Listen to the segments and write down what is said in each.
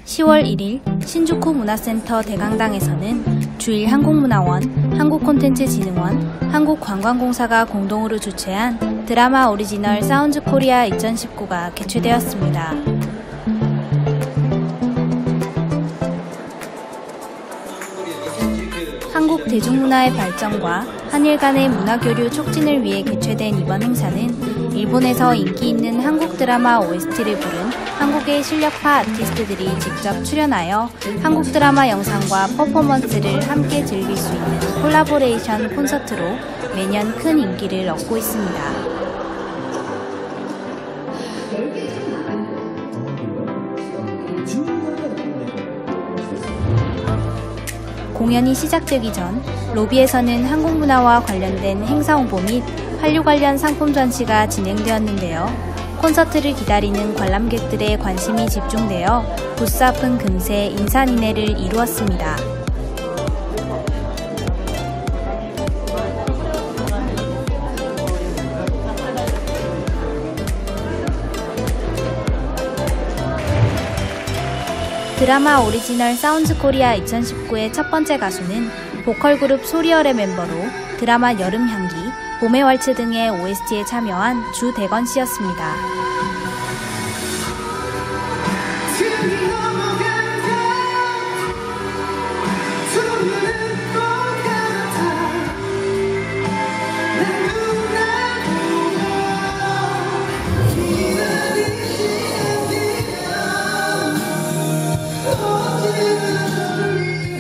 (10월 1일) 신주쿠 문화센터 대강당에서는 주일 한국문화원, 한국콘텐츠진흥원, 한국관광공사가 공동으로 주최한 드라마 오리지널 사운즈 코리아 2019가 개최되었습니다. 한국 대중문화의 발전과 한일 간의 문화교류 촉진을 위해 개최된 이번 행사는 일본에서 인기 있는 한국 드라마 OST를 부른 한국의 실력파 아티스트들이 직접 출연하여 한국 드라마 영상과 퍼포먼스를 함께 즐길 수 있는 콜라보레이션 콘서트로 매년 큰 인기를 얻고 있습니다. 공연이 시작되기 전 로비에서는 한국 문화와 관련된 행사 홍보 및 한류 관련 상품 전시가 진행되었는데요. 콘서트를 기다리는 관람객들의 관심이 집중되어 부스 앞은 금세 인산인해를 이루었습니다. 드라마 오리지널 사운즈 코리아 2019의 첫 번째 가수는 보컬 그룹 소리얼의 멤버로 드라마 여름향기, 봄의 왈츠 등의 OST에 참여한 주대건 씨였습니다.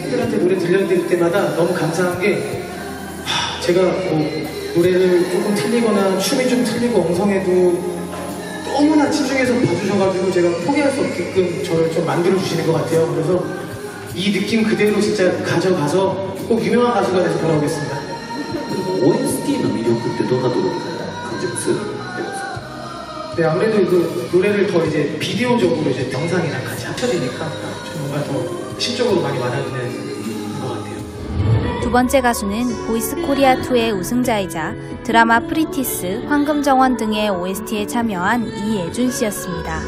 팬들한테 노래 들려드릴 때마다 너무 감사한 게 제가 뭐 노래를 조금 틀리거나 춤이 좀 틀리고 엉성해도 너무나 집중해서 봐주셔가지고 제가 포기할 수 없게끔 저를 좀 만들어주시는 것 같아요. 그래서 이 느낌 그대로 진짜 가져가서 꼭 유명한 가수가 돼서 돌아오겠습니다. OST의 매력은どんなところに感じます? 네, 아무래도 그 노래를 더 이제 비디오적으로 이제 영상이랑 같이 합쳐지니까 좀 뭔가 더 심적으로 많이 와닿는 것 같아요. 두 번째 가수는 보이스 코리아2의 우승자이자 드라마 프리티스, 황금정원 등의 OST에 참여한 이예준 씨였습니다.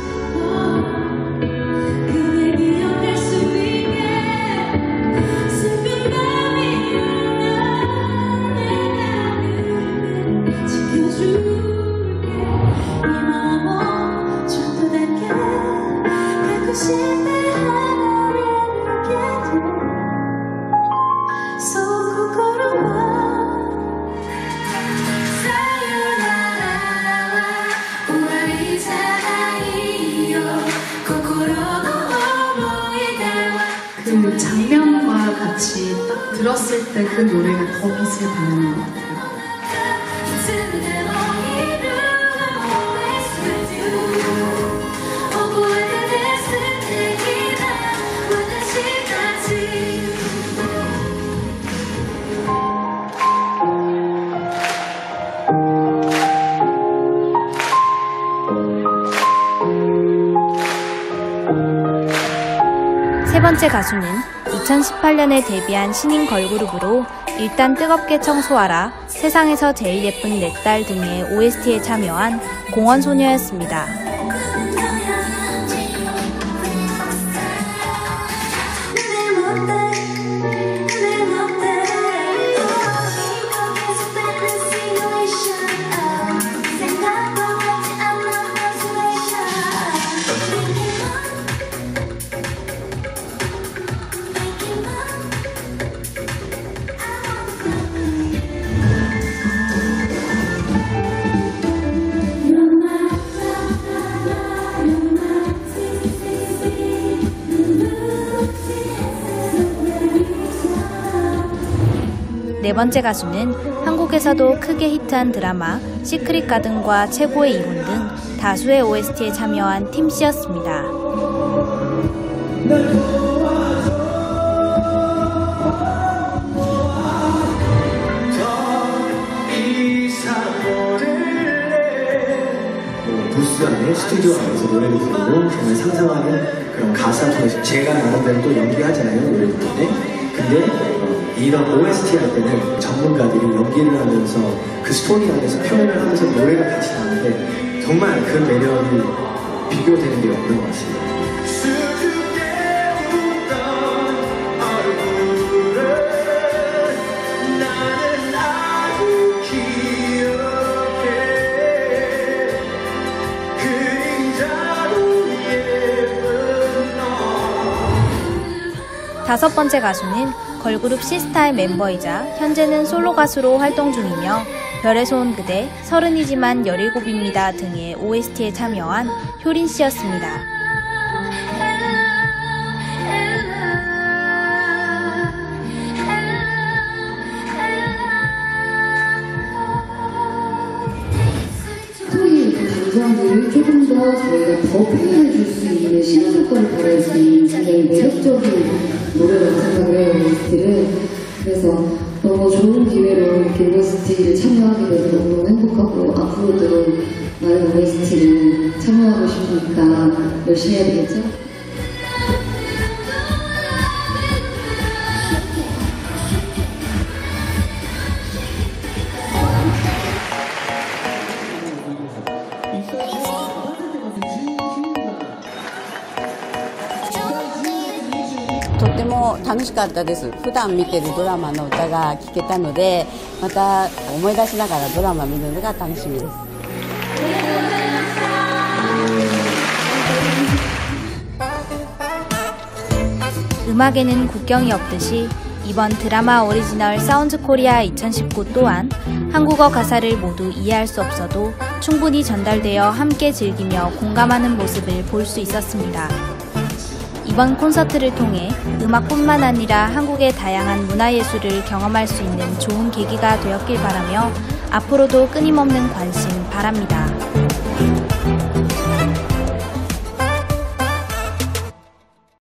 그 장면과 같이 딱 들었을 때 그 노래가 더 빛을 발하는 것 같아요. 세 번째 가수는 2018년에 데뷔한 신인 걸그룹으로 일단 뜨겁게 청소하라, 세상에서 제일 예쁜 내 딸 등의 OST에 참여한 공원소녀였습니다. 네 번째 가수는 한국에서도 크게 히트한 드라마 시크릿 가든과 최고의 이혼 등 다수의 OST에 참여한 팀씨였습니다. 부스 안에 스튜디오 안에서 노래를 부르고 정말 상상하는 그런 가사 통해서 제가 나름대로 또 연기하잖아요, 노래 부를 때. 근데 이런 OST 할 때는 전문가들이 연기를 하면서 그 스토리 안에서 표현을 하면서 노래가 같이 나오는데 정말 그 매력이 비교되는 게 없는 것 같습니다. 다섯 번째 가수는 걸그룹 시스타의 멤버이자 현재는 솔로 가수로 활동 중이며 별에서 온 그대, 서른이지만 17입니다 등의 OST에 참여한 효린 씨였습니다. 스토리 감정들을 조금 더 저희가 더 표현해줄 수 있는 시간 조건을 받을 수 있는 굉장히 매력적인 노래라고 생각을 해요, OST를. 그래서 너무 좋은 기회로 이렇게 OST를 참여하게 돼서 너무 행복하고 앞으로도 많은 OST를 참여하고 싶으니까 열심히 해야 되겠죠?とっても楽しかったです。普段見てるドラマの歌が聴けたので、また思い出しながらドラマ見るのが楽しみです。 음악에는 국경이 없듯이 이번 드라마 오리지널 사운드 코리아 2019 또한 한국어 가사를 모두 이해할 수 없어도 충분히 전달되어 함께 즐기며 공감하는 모습을 볼 수 있었습니다. 이번 콘서트를 통해 음악뿐만 아니라 한국의 다양한 문화예술을 경험할 수 있는 좋은 계기가 되었길 바라며 앞으로도 끊임없는 관심 바랍니다.